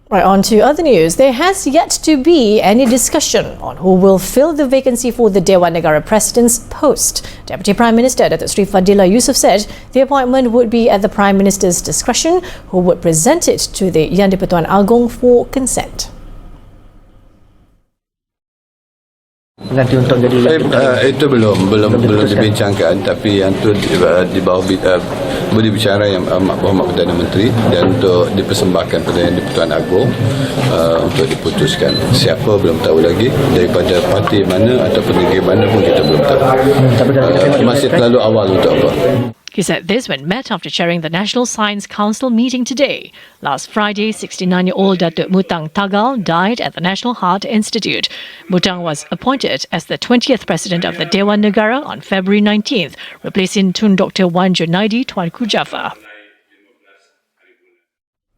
Right, on to other news. There has yet to be any discussion on who will fill the vacancy for the Dewan Negara President's post. Deputy Prime Minister Datuk Sri Fadillah said the appointment would be at the Prime Minister's discretion, who would present it to the Yang di-Pertuan Agong for consent. Nanti untuk jadi itu belum dibincangkan, tapi yang tu di bawah budi bicara yang Berhormat Perdana Menteri, dan untuk dipersembahkan pada Yang di-Pertuan Agong untuk diputuskan. Siapa belum tahu lagi, daripada parti mana ataupun negeri mana pun kita belum tahu. Masih terlalu awal untuk apa. He said this when met after chairing the National Science Council meeting today. Last Friday, 69-year-old Datuk Mutang Tagal died at the National Heart Institute. Mutang was appointed as the 20th President of the Dewan Negara on February 19th, replacing Tun Dr. Wan Junaidi Tuanku Jaafar.